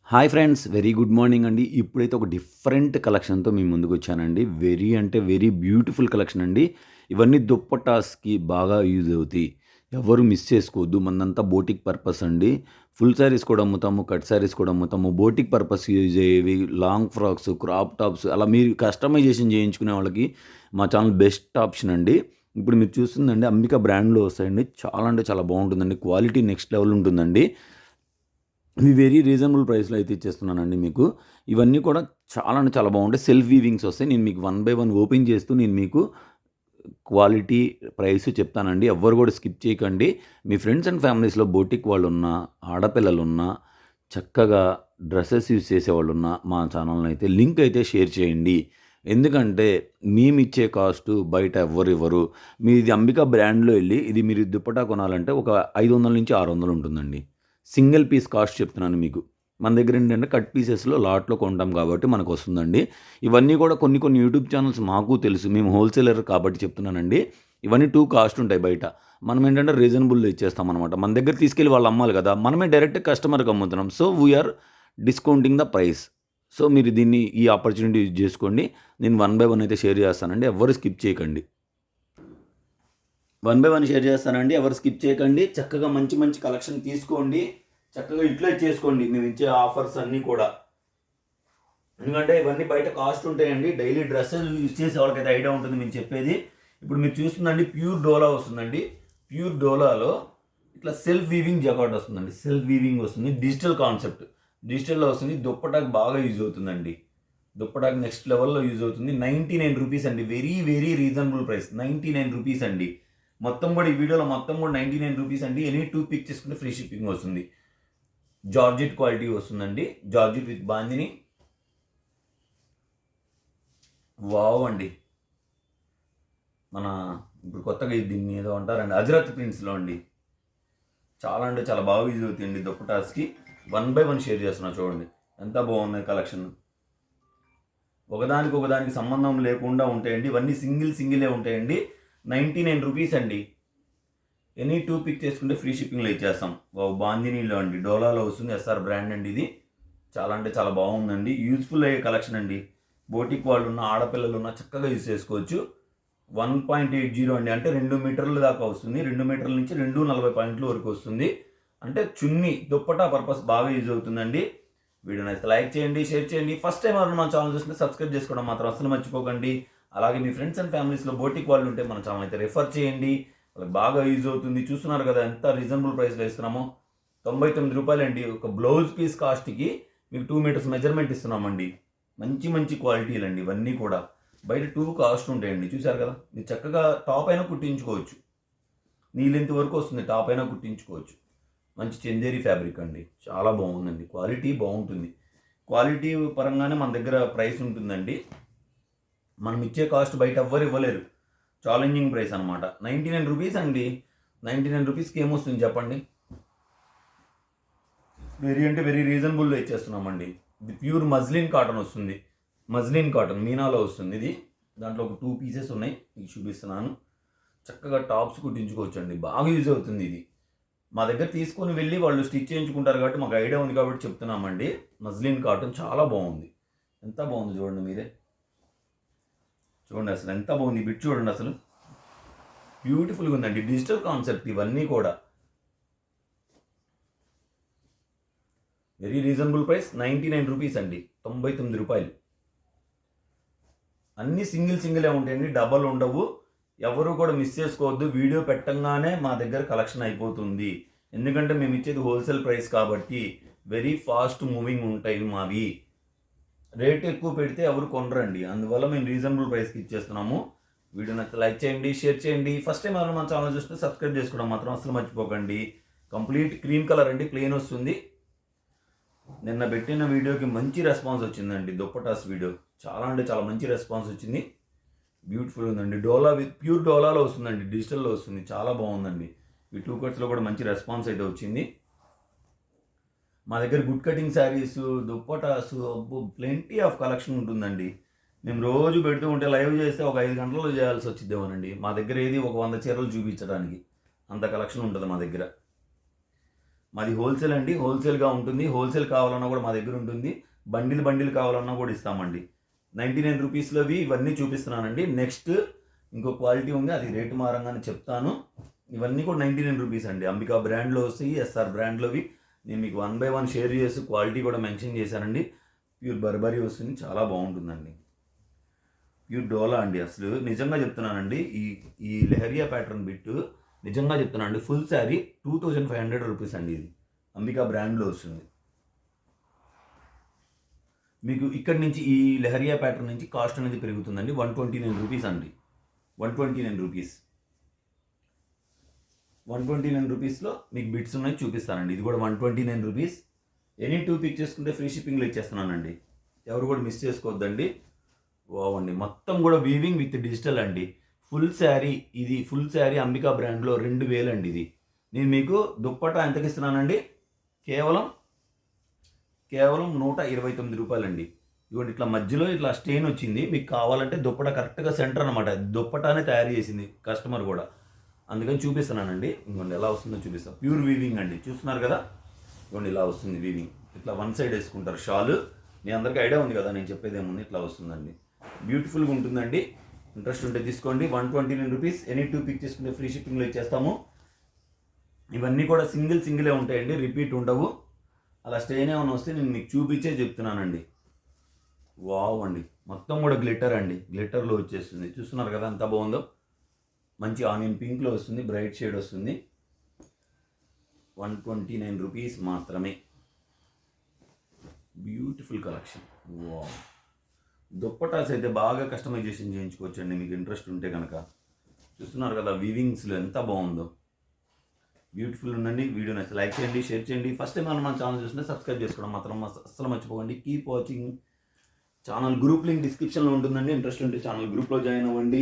Hi friends. Very good morning అండి. ఇప్పుడైతే ఒక డిఫరెంట్ కలెక్షన్‌తో మీ ముందుకొచ్చానండి. వెరీ అంటే వెరీ బ్యూటిఫుల్ కలెక్షన్ అండి. ఇవన్నీ దుప్పటాస్‌కి బాగా యూజ్ అవుతాయి. ఎవ్వరు మిస్ చేసుకోవద్దు. మనదంతా బోటిక్ పర్పస్ అండి. ఫుల్ శారీస్ కూడా అమ్ముతాము. కట్ శారీస్ కూడా అమ్ముతాము. బోటిక్ పర్పస్ యూజ్ అయ్యేవి లాంగ్ ఫ్రాక్స్, క్రాప్ టాప్స్ అలా మీరు కస్టమైజేషన్ చేయించుకునే వాళ్ళకి మా ఛానల్ బెస్ట్ ఆప్షన్ అండి. ఇప్పుడు మీరు చూస్తుందండి అంబికా బ్రాండ్‌లో వస్తాయండి. చాలా అంటే చాలా బాగుంటుందండి. క్వాలిటీ నెక్స్ట్ లెవెల్ ఉంటుందండి. ఇవి వెరీ రీజనబుల్ ప్రైస్‌లో అయితే ఇచ్చేస్తున్నానండి మీకు. ఇవన్నీ కూడా చాలా అంటే చాలా బాగుంటాయి. సెల్ఫ్ వీవింగ్స్ వస్తాయి. నేను మీకు వన్ బై వన్ ఓపెన్ చేస్తూ నేను మీకు క్వాలిటీ, ప్రైస్ చెప్తానండి. ఎవ్వరు కూడా స్కిప్ చేయకండి. మీ ఫ్రెండ్స్ అండ్ ఫ్యామిలీస్‌లో బోటిక్ వాళ్ళున్నా, ఆడపిల్లలున్నా, చక్కగా డ్రెసెస్ యూజ్ చేసేవాళ్ళున్నా మా ఛానల్‌ని అయితే లింక్ అయితే షేర్ చేయండి. ఎందుకంటే మేమిచ్చే కాస్టు బయట ఎవ్వరు ఇవ్వరు. మీది అంబికా బ్రాండ్‌లో ఎళ్లి ఇది మీరు దుప్పటా కొనాలంటే ఒక 500-600 ఉంటుందండి. సింగిల్ పీస్ కాస్ట్ చెప్తున్నాను మీకు. మన దగ్గర ఏంటంటే కట్ పీసెస్‌లో లాట్‌లో కొంటాం కాబట్టి మనకొస్తుందండి. ఇవన్నీ కూడా కొన్ని కొన్ని యూట్యూబ్ ఛానల్స్ మాకు తెలుసు. మేము హోల్‌సేలర్ కాబట్టి చెప్తున్నానండి. ఇవన్నీ టూ కాస్ట్ ఉంటాయి బయట. మనం ఏంటంటే రీజనబుల్‌లో ఇచ్చేస్తామనమాట. మన దగ్గర తీసుకెళ్ళి వాళ్ళు అమ్మాలి కదా! మనమే డైరెక్ట్ కస్టమర్‌కి అమ్ముతున్నాం. So, we are discounting the price. So, మీరు దీన్ని ఈ ఆపర్చునిటీ యూజ్ చేసుకోండి. నేను వన్ బై వన్ అయితే షేర్ చేస్తానండి. ఎవ్వరు స్కిప్ చేయకండి. వన్ బై వన్ షేర్ చేస్తానండి. ఎవరు స్కిప్ చేయకండి. చక్కగా మంచి మంచి కలెక్షన్ తీసుకోండి. చక్కగా యూటిలైజ్ చేసుకోండి. మేము ఇచ్చే ఆఫర్స్ అన్నీ కూడా. ఎందుకంటే ఇవన్నీ బయట కాస్ట్ ఉంటాయండి. డైలీ డ్రెస్సెస్ యూజ్ చేసే వాళ్ళకైతే ఐడియా ఉంటుంది మేము చెప్పేది. ఇప్పుడు మీరు చూస్తుందండి ప్యూర్ డోలా వస్తుందండి. ప్యూర్ డోలాలో ఇట్లా సెల్ఫ్ వీవింగ్ జకార్డ్ వస్తుందండి. సెల్ఫ్ వీవింగ్ వస్తుంది. Digital concept. డిజిటల్‌లో వస్తుంది. దుప్పటాకి బాగా యూజ్ అవుతుందండి. దుప్పటాకి నెక్స్ట్ లెవెల్‌లో యూజ్ అవుతుంది. 99 రూపీస్ అండి. Very very reasonable price. 99 rupees అండి. మొత్తం కూడా ఈ వీడియోలో మొత్తం కూడా 99 రూపీస్ అండి. ఎనీ 2 పిక్ చేసుకుంటే ఫ్రీ షిప్పింగ్ వస్తుంది. జార్జెట్ క్వాలిటీ వస్తుందండి. Georgette with bandhani. వావ్ అండి. మన ఇప్పుడు కొత్తగా దీన్ని ఏదో అంటారండి అజరత్ ప్రింట్స్‌లో అండి. చాలా అంటే చాలా బాగా యూజ్ అవుతాయండి దుప్పటాస్‌కి. వన్ బై వన్ షేర్ చేస్తున్నా చూడండి. ఎంత బాగున్నాయి కలెక్షన్. ఒకదానికి సంబంధం లేకుండా ఉంటాయండి. ఇవన్నీ సింగిలే ఉంటాయండి. 99 రూపీస్ అండి. ఎనీ 2 పిక్ చేసుకుంటే ఫ్రీ షిప్పింగ్‌లో ఇచ్చేస్తాం. వావ్! బాందినీలో అండి. డోలాలో వస్తుంది. ఎస్ఆర్ బ్రాండ్ అండి ఇది. చాలా అంటే చాలా బాగుందండి. యూజ్‌ఫుల్ అయ్యే కలెక్షన్ అండి. బోటిక్ వాళ్ళున్న, ఆడపిల్లలున్న చక్కగా యూజ్ చేసుకోవచ్చు. 1.80 అండి. అంటే 2 మీటర్ల దాకా వస్తుంది. 2 మీటర్ల నుంచి 2.40 పాయింట్ల వరకు వస్తుంది. అంటే చున్నీ, దుప్పటా పర్పస్ బాగా యూజ్ అవుతుందండి. వీడియో నచ్చితే లైక్ చేయండి, షేర్ చేయండి. ఫస్ట్ టైం ఎవరైనా మన ఛానల్ చూస్తుంటే సబ్స్క్రైబ్ చేసుకోవడం మాత్రం అస్సలు మర్చిపోకండి. అలాగే మీ ఫ్రెండ్స్ అండ్ ఫ్యామిలీస్‌లో బోటిక్ వాళ్ళు ఉంటే మన ఛానల్ అయితే రిఫర్ చేయండి. వాళ్ళకి బాగా యూజ్ అవుతుంది. చూస్తున్నారు కదా ఎంత రీజనబుల్ ప్రైస్‌లో ఇస్తున్నామో. రూ. 99 అండి. ఒక బ్లౌజ్ పీస్ కాస్ట్‌కి మీకు 2 మీటర్స్ మెజర్‌మెంట్ ఇస్తున్నామండి. మంచి మంచి క్వాలిటీలండి ఇవన్నీ కూడా. బయట 2 కాస్ట్ ఉంటాయండి. చూసారు కదా! మీరు చక్కగా టాప్ అయినా కుట్టించుకోవచ్చు. నీ లెంత్ వరకు వస్తుంది. టాప్ అయినా కుట్టించుకోవచ్చు. మంచి చందేరి ఫ్యాబ్రిక్ అండి. చాలా బాగుందండి. క్వాలిటీ బాగుంటుంది. క్వాలిటీ పరంగానే మన దగ్గర ప్రైస్ ఉంటుందండి. మనం ఇచ్చే కాస్ట్ బయట ఎవ్వరు ఇవ్వలేరు. ఛాలెంజింగ్ ప్రైస్ అనమాట. 99 రూపీస్ అండి. 99 రూపీస్‌కి ఏమొస్తుంది చెప్పండి? వెరీ అంటే వెరీ రీజనబుల్‌లో ఇచ్చేస్తున్నామండి. ఇది ప్యూర్ మజ్లిన్ కాటన్ వస్తుంది. మజ్లిన్ కాటన్ మీనాలో వస్తుంది ఇది. దాంట్లో ఒక 2 పీసెస్ ఉన్నాయి. మీకు చూపిస్తున్నాను. చక్కగా టాప్స్ కుట్టించుకోవచ్చండి. బాగా యూజ్ అవుతుంది ఇది. మా దగ్గర తీసుకొని వెళ్ళి వాళ్ళు స్టిచ్ చేయించుకుంటారు కాబట్టి మాకు ఐడియా ఉంది కాబట్టి చెప్తున్నామండి. మజ్లిన్ కాటన్ చాలా బాగుంది. ఎంత బాగుంది చూడండి మీరే. చూడండి అసలు ఎంత బాగుంది. ఈ బిట్ చూడండి అసలు. బ్యూటిఫుల్‌గా ఉందండి. డిజిటల్ కాన్సెప్ట్ ఇవన్నీ కూడా. వెరీ రీజనబుల్ ప్రైస్ 99 రూపీస్ అండి. 99 రూపాయలు. అన్నీ సింగిలే ఉంటాయండి. డబల్ ఉండవు. ఎవరు కూడా మిస్ చేసుకోవద్దు. వీడియో పెట్టంగానే మా దగ్గర కలెక్షన్ అయిపోతుంది. ఎందుకంటే మేము ఇచ్చేది హోల్సేల్ ప్రైస్ కాబట్టి వెరీ ఫాస్ట్ మూవింగ్ ఉంటాయి మావి. రేట్ ఎక్కువ పెడితే ఎవరు కొనరండి. అందువల్ల మేము రీజనబుల్ ప్రైస్‌కి ఇచ్చేస్తున్నాము. వీడియో నచ్చితే లైక్ చేయండి, షేర్ చేయండి. ఫస్ట్ టైం ఎవరైనా మన ఛానల్ చూస్తే సబ్స్క్రైబ్ చేసుకోవడం మాత్రం అస్సలు మర్చిపోకండి. కంప్లీట్ క్రీమ్ కలర్ అండి. ప్లెయిన్ వస్తుంది. నిన్న పెట్టిన వీడియోకి మంచి రెస్పాన్స్ వచ్చిందండి. దుప్పటాస్ వీడియో. చాలా అంటే చాలా మంచి రెస్పాన్స్ వచ్చింది. బ్యూటిఫుల్ ఉందండి. డోలా విత్ ప్యూర్ డోలాలో వస్తుందండి. డిజిటల్‌లో వస్తుంది. చాలా బాగుందండి. ఈ 2 కట్స్‌లో కూడా మంచి రెస్పాన్స్ అయితే వచ్చింది. మా దగ్గర గుడ్ కటింగ్ శారీస్, దుప్పటాసు అబ్బో! ప్లెంటీ ఆఫ్ కలెక్షన్ ఉంటుందండి. మేము రోజు పెడుతూ ఉంటే లైవ్ చేస్తే ఒక 5 గంటల్లో చేయాల్సి వచ్చిద్దేమోనండి. మా దగ్గర ఏది ఒక 100 చీరలు చూపించడానికి. అంత కలెక్షన్ ఉంటది మా దగ్గర. మాది హోల్సేల్ అండి, హోల్సేల్గా ఉంటుంది. హోల్సేల్ కావాలన్నా కూడా మా దగ్గర ఉంటుంది. బండిల్ కావాలన్నా కూడా ఇస్తామండి. 99 రూపీస్లోవి ఇవన్నీ చూపిస్తున్నానండి. నెక్స్ట్ ఇంకో క్వాలిటీ ఉంది, అది రేటు మారంగానే చెప్తాను. ఇవన్నీ కూడా 99 రూపీస్ అండి. అంబికా బ్రాండ్లో వస్తాయి, ఎస్ఆర్ బ్రాండ్లోవి. నేను మీకు 1 బై 1 షేర్ చేసి క్వాలిటీ కూడా మెన్షన్ చేశానండి. ప్యూర్ బర్బరీ వస్తుంది, చాలా బాగుంటుందండి. ప్యూర్ డోలా అండి. అసలు నిజంగా చెప్తున్నానండి, ఈ లెహరియా ప్యాటర్న్ బిట్టు నిజంగా చెప్తున్నానండి, ఫుల్ శారీ 2500 రూపీస్ అండి. ఇది అంబికా బ్రాండ్లో వస్తుంది. మీకు ఇక్కడ నుంచి ఈ లెహరియా ప్యాటర్న్ నుంచి కాస్ట్ అనేది పెరుగుతుందండి. 129 రూపీస్ అండి. 129 రూపీస్. 129 రూపీస్లో మీకు బిట్స్ ఉన్నాయి, చూపిస్తానండి. ఇది కూడా 129 రూపీస్. ఎనీ 2 పిక్ చేసుకుంటే ఫ్రీ షిప్పింగ్లో ఇచ్చేస్తున్నానండి. ఎవరు కూడా మిస్ చేసుకోవద్దండి. వావ్ అండి, మొత్తం కూడా వీవింగ్ విత్ డిజిటల్ అండి. ఫుల్ శారీ, ఇది ఫుల్ శారీ అంబికా బ్రాండ్లో 2000 అండి. ఇది నేను మీకు దుప్పటా ఎంతకి ఇస్తున్నానండి? కేవలం 129 రూపాయలండి. ఇదిగోండి, ఇట్లా మధ్యలో ఇట్లా స్టెయిన్ వచ్చింది. మీకు కావాలంటే దుప్పటా కరెక్ట్గా సెంటర్ అనమాట. దుప్పటానే తయారు చేసింది కస్టమర్ కూడా, అందుకని చూపిస్తున్నానండి. ఇంకోండి ఎలా వస్తుందో చూపిస్తాను. ప్యూర్ వీవింగ్ అండి, చూస్తున్నారు కదా. ఇదిగోండి ఇలా వస్తుంది వీవింగ్. ఇట్లా వన్ సైడ్ వేసుకుంటారు షాలు. మీ అందరికీ ఐడియా ఉంది కదా నేను చెప్పేది ఏముంది. ఇట్లా వస్తుందండి, బ్యూటిఫుల్గా ఉంటుందండి. ఇంట్రెస్ట్ ఉంటే తీసుకోండి. 129 రూపీస్. ఎనీ 2 పిక్ చేసుకుంటే ఫ్రీ షిప్పింగ్లో ఇచ్చేస్తాము. ఇవన్నీ కూడా సింగిలే ఉంటాయండి, రిపీట్ ఉండవు. అలా స్టెయిన్ ఏమైనా వస్తే నేను మీకు చూపించే చెప్తున్నానండి. వావ్ అండి, మొత్తం కూడా గ్లిట్టర్ అండి. గ్లిట్టర్లో వచ్చేస్తుంది, చూస్తున్నారు కదా ఎంత బాగుందో. మంచి ఆనియన్ పింక్లో వస్తుంది, బ్రైట్ షేడ్ వస్తుంది. 129 రూపీస్ మాత్రమే. Beautiful collection. వావ్, దుప్పటాస్ అయితే బాగా కస్టమైజేషన్ చేయించుకోవచ్చండి మీకు ఇంట్రెస్ట్ ఉంటే కనుక. చూస్తున్నారు కదా వీవింగ్స్లో ఎంత బాగుందో. బ్యూటిఫుల్ ఉందండి. వీడియో నచ్చి లైక్ చేయండి, షేర్ చేయండి. ఫస్ట్ టైం మన ఛానల్ చూస్తుంటే సబ్స్క్రైబ్ చేసుకోవడం మాత్రం అస్సలు మర్చిపోకండి. Keep watching. Channel group link డిస్క్రిప్షన్లో ఉంటుందండి. ఇంట్రెస్ట్ ఉంటే ఛానల్ గ్రూప్లో జాయిన్ అవ్వండి.